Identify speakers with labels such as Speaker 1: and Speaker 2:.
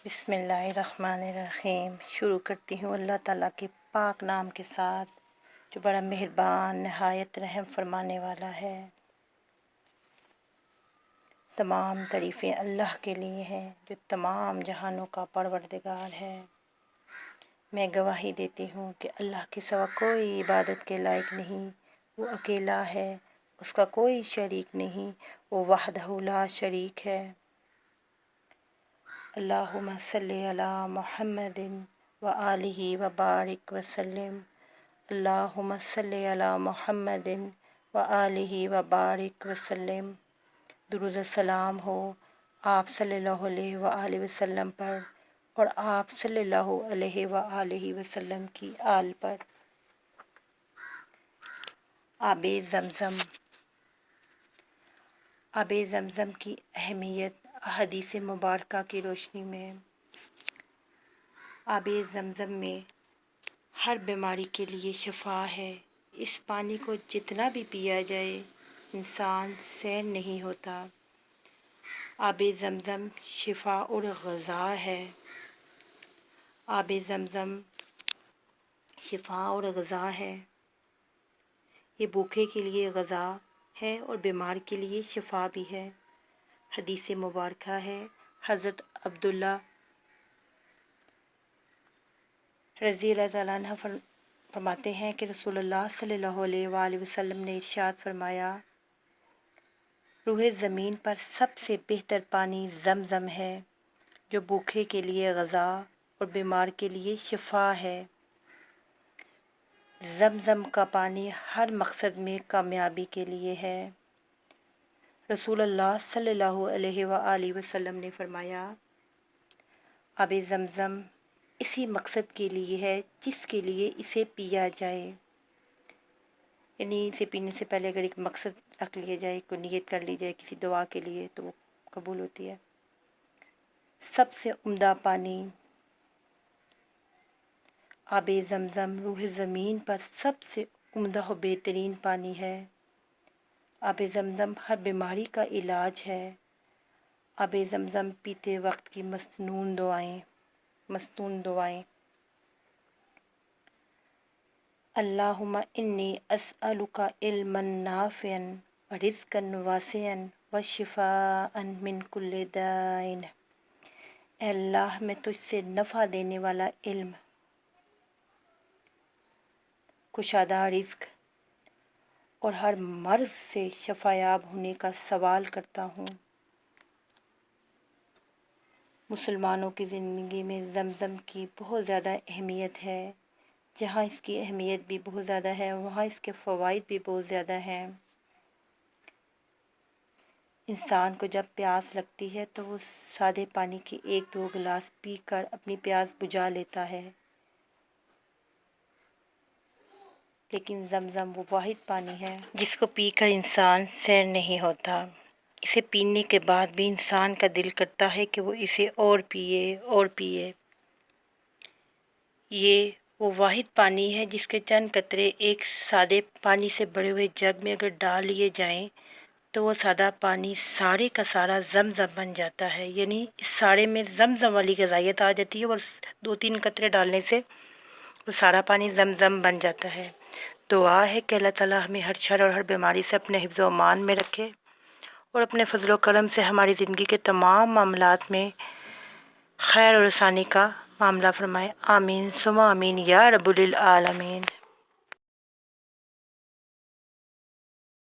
Speaker 1: بسم اللہ الرحمن الرحیم۔ شروع کرتی ہوں اللہ تعالیٰ کے پاک نام کے ساتھ جو بڑا مہربان نہایت رحم فرمانے والا ہے۔ تمام تعریفیں اللہ کے لیے ہیں جو تمام جہانوں کا پروردگار ہے۔ میں گواہی دیتی ہوں کہ اللہ کے سوا کوئی عبادت کے لائق نہیں، وہ اکیلا ہے، اس کا کوئی شریک نہیں، وہ وحدہ لا شریک ہے۔ اللہم صلی علی محمد وآلہ وبارک وسلم۔ اللہم صلی علی محمد وآلہ وبارک وسلم۔ درود السلام ہو آپ صلی اللہ علیہ وآلہ وسلم پر اور آپ صلی اللہ علیہ وآلہ وسلم کی آل پر۔ آب زمزم۔ آب زمزم کی اہمیت احادیث مبارکہ کی روشنی میں۔ آب زمزم میں ہر بیماری کے لیے شفا ہے۔ اس پانی کو جتنا بھی پیا جائے انسان سیر نہیں ہوتا۔ آب زمزم شفا اور غذا ہے۔ آب زمزم شفا اور غذا ہے۔ یہ بھوکے کے لیے غذا ہے اور بیمار کے لیے شفا بھی ہے۔ حدیث مبارکہ ہے، حضرت عبداللہ رضی اللہ تعالیٰ عنہ فرماتے ہیں کہ رسول اللہ صلی اللہ علیہ وآلہ وسلم نے ارشاد فرمایا، روح زمین پر سب سے بہتر پانی زمزم ہے جو بھوکے کے لیے غذا اور بیمار کے لیے شفا ہے۔ زمزم کا پانی ہر مقصد میں کامیابی کے لیے ہے۔ رسول اللہ صلی اللہ علیہ وآلہ وسلم نے فرمایا، آب زمزم اسی مقصد کے لیے ہے جس کے لیے اسے پیا جائے، یعنی اسے پینے سے پہلے اگر ایک مقصد رکھ لیا جائے، کوئی نیت کر لی جائے کسی دعا کے لیے تو وہ قبول ہوتی ہے۔ سب سے عمدہ پانی آب زمزم روح زمین پر سب سے عمدہ و بہترین پانی ہے۔ آب زمزم ہر بیماری کا علاج ہے۔ آب زمزم پیتے وقت کی مسنون دعائیں۔ اللہم انی اسألک علما نافعا ورزقا واسعا وشفاء من کل داء۔ اے اللہ میں تجھ سے نفع دینے والا علم، کشادہ رزق اور ہر مرض سے شفایاب ہونے کا سوال کرتا ہوں۔ مسلمانوں کی زندگی میں زمزم کی بہت زیادہ اہمیت ہے۔ جہاں اس کی اہمیت بھی بہت زیادہ ہے وہاں اس کے فوائد بھی بہت زیادہ ہیں۔ انسان کو جب پیاس لگتی ہے تو وہ سادے پانی کے 1-2 گلاس پی کر اپنی پیاس بجھا لیتا ہے، لیکن زمزم وہ واحد پانی ہے جس کو پی کر انسان سیر نہیں ہوتا۔ اسے پینے کے بعد بھی انسان کا دل کرتا ہے کہ وہ اسے اور پیے۔ یہ وہ واحد پانی ہے جس کے چند قطرے ایک سادے پانی سے بھرے ہوئے جگ میں اگر ڈال لیے جائیں تو وہ سادہ پانی سارے کا سارا زمزم بن جاتا ہے، یعنی اس سارے میں زمزم والی غذائیت آ جاتی ہے اور 2-3 قطرے ڈالنے سے وہ سارا پانی زمزم بن جاتا ہے۔ دعا ہے کہ اللہ تعالیٰ ہمیں ہر شر اور ہر بیماری سے اپنے حفظ و امان میں رکھے اور اپنے فضل و کرم سے ہماری زندگی کے تمام معاملات میں خیر اور آسانی کا معاملہ فرمائے۔ آمین ثم آمین یا رب العالمین۔